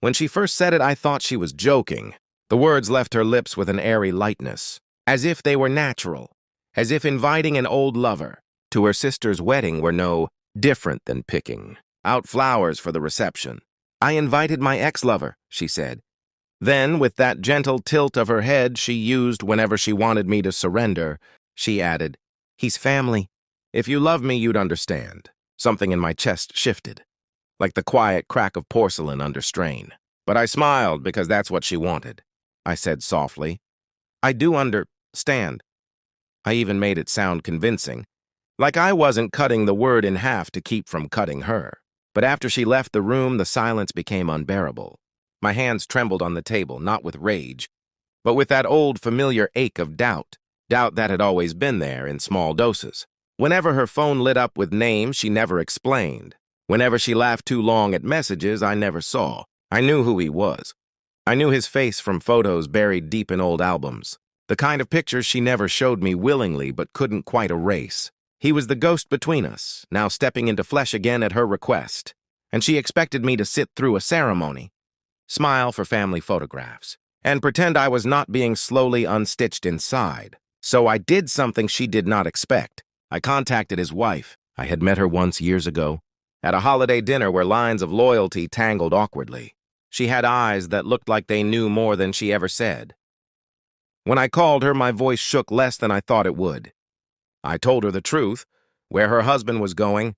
When she first said it, I thought she was joking. The words left her lips with an airy lightness, as if they were natural, as if inviting an old lover to her sister's wedding were no different than picking out flowers for the reception. "I invited my ex-lover," she said. Then, with that gentle tilt of her head she used whenever she wanted me to surrender, she added, "He's family. If you love me, you'd understand." Something in my chest shifted, like the quiet crack of porcelain under strain. But I smiled because that's what she wanted. I said softly, "I do understand." I even made it sound convincing, like I wasn't cutting the word in half to keep from cutting her. But after she left the room, the silence became unbearable. My hands trembled on the table, not with rage, but with that old familiar ache of doubt that had always been there in small doses. Whenever her phone lit up with names she never explained, whenever she laughed too long at messages I never saw, I knew who he was. I knew his face from photos buried deep in old albums, the kind of pictures she never showed me willingly but couldn't quite erase. He was the ghost between us, now stepping into flesh again at her request, and she expected me to sit through a ceremony, smile for family photographs, and pretend I was not being slowly unstitched inside. So I did something she did not expect. I contacted his wife. I had met her once years ago, at a holiday dinner where lines of loyalty tangled awkwardly. She had eyes that looked like they knew more than she ever said. When I called her, my voice shook less than I thought it would. I told her the truth, where her husband was going,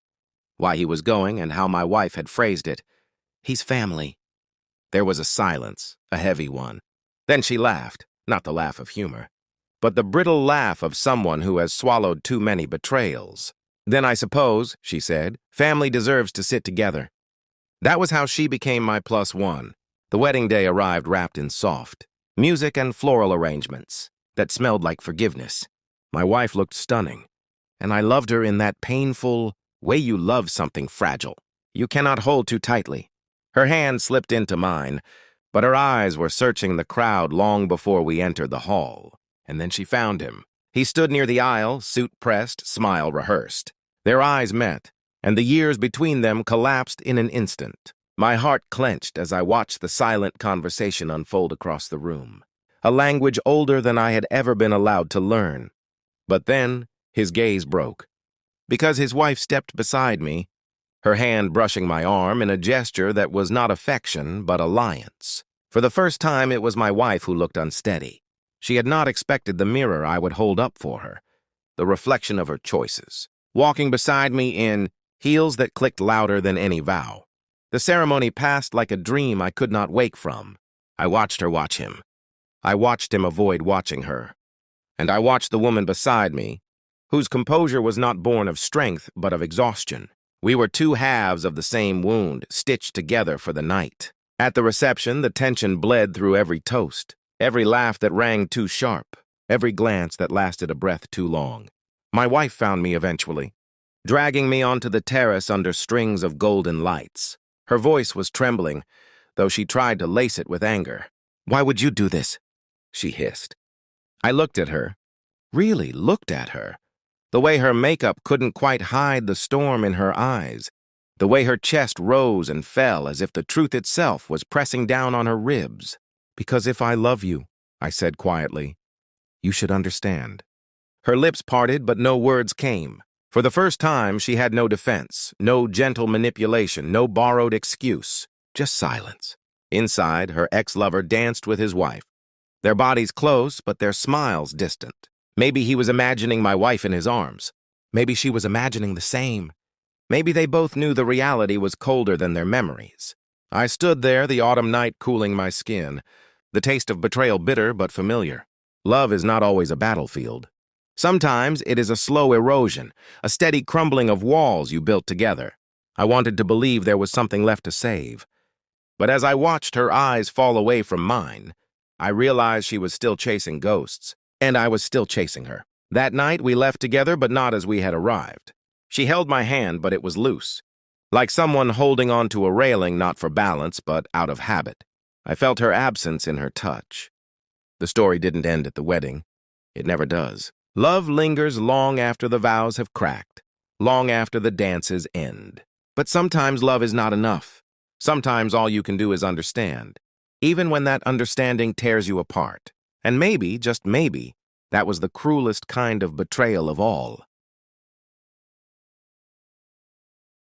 why he was going, and how my wife had phrased it. "He's family." There was a silence, a heavy one. Then she laughed, not the laugh of humor, but the brittle laugh of someone who has swallowed too many betrayals. "Then I suppose," she said, "family deserves to sit together." That was how she became my +1. The wedding day arrived wrapped in soft music and floral arrangements that smelled like forgiveness. My wife looked stunning, and I loved her in that painful way you love something fragile. You cannot hold too tightly. Her hand slipped into mine, but her eyes were searching the crowd long before we entered the hall. And then she found him. He stood near the aisle, suit pressed, smile rehearsed. Their eyes met, and the years between them collapsed in an instant. My heart clenched as I watched the silent conversation unfold across the room, a language older than I had ever been allowed to learn. But then his gaze broke, because his wife stepped beside me, her hand brushing my arm in a gesture that was not affection but alliance. For the first time, it was my wife who looked unsteady. She had not expected the mirror I would hold up for her, the reflection of her choices, walking beside me in heels that clicked louder than any vow. The ceremony passed like a dream I could not wake from. I watched her watch him. I watched him avoid watching her. And I watched the woman beside me, whose composure was not born of strength but of exhaustion. We were two halves of the same wound, stitched together for the night. At the reception, the tension bled through every toast, every laugh that rang too sharp, every glance that lasted a breath too long. My wife found me eventually, dragging me onto the terrace under strings of golden lights. Her voice was trembling, though she tried to lace it with anger. "Why would you do this?" she hissed. I looked at her, really looked at her. The way her makeup couldn't quite hide the storm in her eyes, the way her chest rose and fell as if the truth itself was pressing down on her ribs. "Because if I love you," I said quietly, "you should understand." Her lips parted, but no words came. For the first time, she had no defense, no gentle manipulation, no borrowed excuse, just silence. Inside, her ex-lover danced with his wife, their bodies close, but their smiles distant. Maybe he was imagining my wife in his arms. Maybe she was imagining the same. Maybe they both knew the reality was colder than their memories. I stood there, the autumn night cooling my skin, the taste of betrayal bitter but familiar. Love is not always a battlefield. Sometimes it is a slow erosion, a steady crumbling of walls you built together. I wanted to believe there was something left to save. But as I watched her eyes fall away from mine, I realized she was still chasing ghosts, and I was still chasing her. That night we left together, but not as we had arrived. She held my hand, but it was loose, like someone holding onto a railing not for balance, but out of habit. I felt her absence in her touch. The story didn't end at the wedding. It never does. Love lingers long after the vows have cracked, long after the dances end. But sometimes love is not enough. Sometimes all you can do is understand, even when that understanding tears you apart. And maybe, just maybe, that was the cruelest kind of betrayal of all.